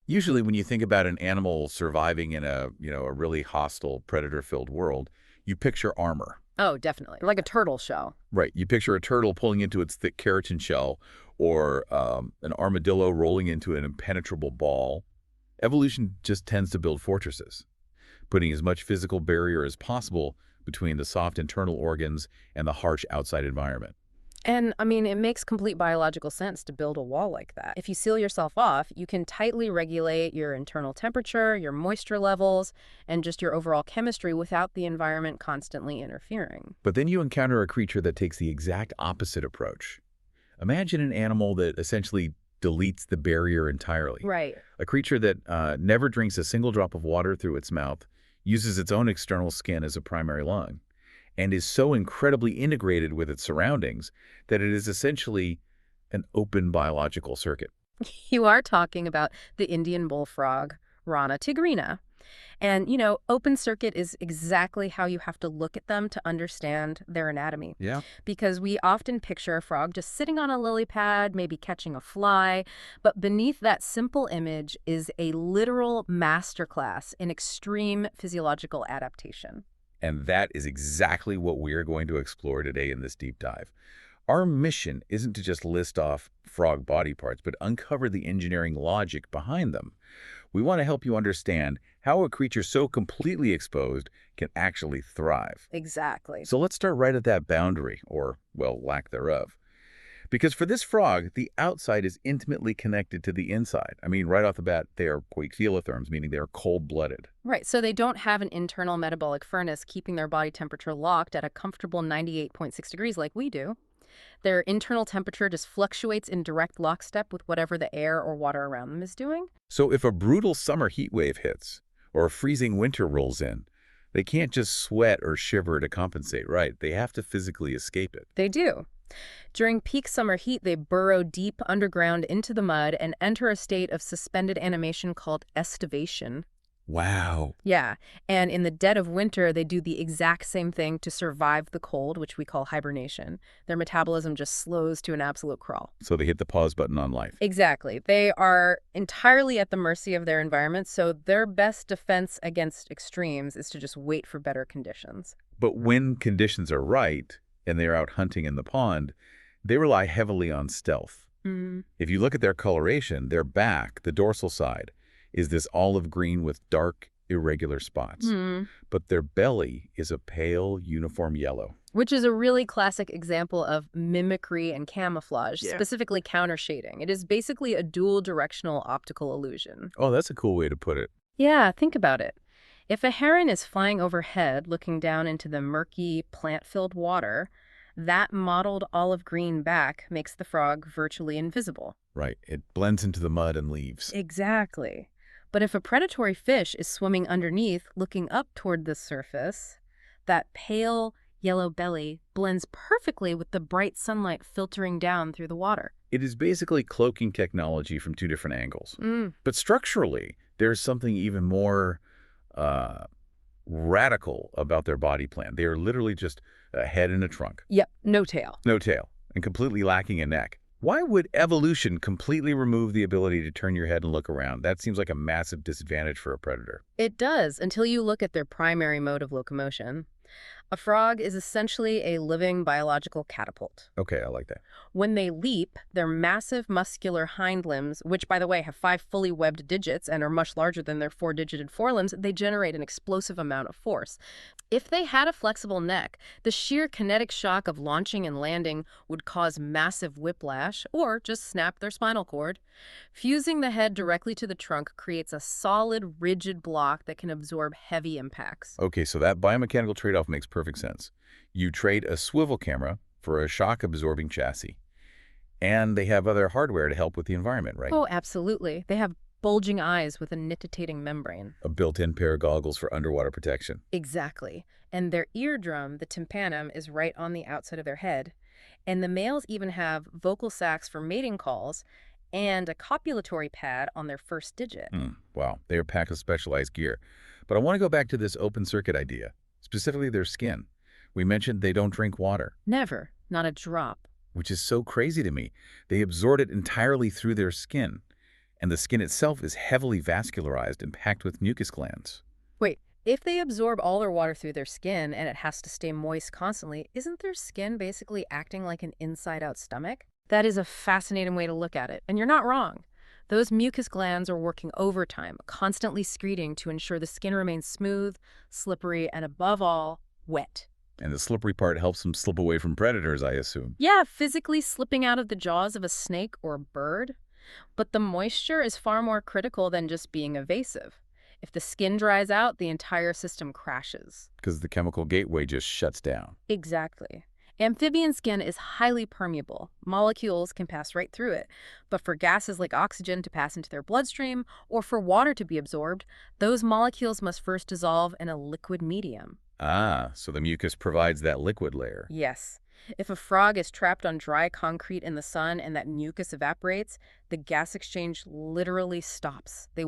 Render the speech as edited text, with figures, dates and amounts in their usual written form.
Usually when you think about an animal surviving in a really hostile predator-filled world, you picture armor. Oh, definitely. Like a turtle shell. Right. You picture a turtle pulling into its thick keratin shell or an armadillo rolling into an impenetrable ball. Evolution just tends to build fortresses, putting as much physical barrier as possible between the soft internal organs and the harsh outside environment. And I mean, it makes complete biological sense to build a wall like that. If you seal yourself off, you can tightly regulate your internal temperature, your moisture levels, and just your overall chemistry without the environment constantly interfering. But then you encounter a creature that takes the exact opposite approach. Imagine an animal that essentially deletes the barrier entirely. Right. A creature that never drinks a single drop of water through its mouth, uses its own external skin as a primary lung, and is so incredibly integrated with its surroundings that it is essentially an open biological circuit. You are talking about the Indian bullfrog, Rana tigrina. And, open circuit is exactly how you have to look at them to understand their anatomy. Yeah. Because we often picture a frog just sitting on a lily pad, maybe catching a fly, but beneath that simple image is a literal masterclass in extreme physiological adaptation. And that is exactly what we are going to explore today in this deep dive. Our mission isn't to just list off frog body parts, but uncover the engineering logic behind them. We want to help you understand how a creature so completely exposed can actually thrive. Exactly. So let's start right at that boundary, or, well, lack thereof. Because for this frog, the outside is intimately connected to the inside. I mean, right off the bat, they are poikilotherms, meaning they are cold-blooded. Right, so they don't have an internal metabolic furnace keeping their body temperature locked at a comfortable 98.6 degrees like we do. Their internal temperature just fluctuates in direct lockstep with whatever the air or water around them is doing. So if a brutal summer heat wave hits, or a freezing winter rolls in, they can't just sweat or shiver to compensate, right? They have to physically escape it. They do. During peak summer heat, they burrow deep underground into the mud and enter a state of suspended animation called estivation. Wow. Yeah, and in the dead of winter, they do the exact same thing to survive the cold, which we call hibernation. Their metabolism just slows to an absolute crawl. So they hit the pause button on life. Exactly. They are entirely at the mercy of their environment, so their best defense against extremes is to just wait for better conditions. But when conditions are right, and they're out hunting in the pond, they rely heavily on stealth. Mm. If you look at their coloration, their back, the dorsal side, is this olive green with dark, irregular spots. Hmm. But their belly is a pale, uniform yellow. Which is a really classic example of mimicry and camouflage, Yeah. specifically countershading. It is basically a dual-directional optical illusion. Oh, that's a cool way to put it. Yeah, think about it. If a heron is flying overhead, looking down into the murky, plant-filled water, that mottled olive green back makes the frog virtually invisible. Right. It blends into the mud and leaves. Exactly. But if a predatory fish is swimming underneath, looking up toward the surface, that pale yellow belly blends perfectly with the bright sunlight filtering down through the water. It is basically cloaking technology from two different angles. Mm. But structurally, there's something even more uh, radical about their body plan. They are literally just a head and a trunk, Yep, no tail. no tail, and completely lacking a neck. Why would evolution completely remove the ability to turn your head and look around? That seems like a massive disadvantage for a predator. It does, until you look at their primary mode of locomotion. A frog is essentially a living biological catapult. Okay, I like that. When they leap, their massive muscular hind limbs, which by the way have 5 fully webbed digits and are much larger than their 4-digit forelimbs, they generate an explosive amount of force. If they had a flexible neck, the sheer kinetic shock of launching and landing would cause massive whiplash or just snap their spinal cord. Fusing the head directly to the trunk creates a solid, rigid block that can absorb heavy impacts. Okay, so that biomechanical trade-off makes perfect sense. You trade a swivel camera for a shock-absorbing chassis. And they have other hardware to help with the environment, right? Oh, absolutely. They have bulging eyes with a nictitating membrane. A built-in pair of goggles for underwater protection. Exactly. And their eardrum, the tympanum, is right on the outside of their head. And the males even have vocal sacs for mating calls and a copulatory pad on their first digit. Wow, they are packed with specialized gear. But I want to go back to this open circuit idea, specifically their skin. We mentioned they don't drink water, Never. Not a drop. which is so crazy to me. They absorb it entirely through their skin. And the skin itself is heavily vascularized and packed with mucus glands. Wait, if they absorb all their water through their skin and it has to stay moist constantly, isn't their skin basically acting like an inside-out stomach? That is a fascinating way to look at it, and you're not wrong. Those mucus glands are working overtime, constantly excreting to ensure the skin remains smooth, slippery, and above all, wet. And the slippery part helps them slip away from predators, I assume. Yeah, physically slipping out of the jaws of a snake or a bird. But the moisture is far more critical than just being evasive. If the skin dries out, the entire system crashes. Because the chemical gateway just shuts down. Exactly. Amphibian skin is highly permeable. Molecules can pass right through it. But for gases like oxygen to pass into their bloodstream or for water to be absorbed, those molecules must first dissolve in a liquid medium. Ah, so the mucus provides that liquid layer. Yes. If a frog is trapped on dry concrete in the sun and that mucus evaporates, the gas exchange literally stops. They will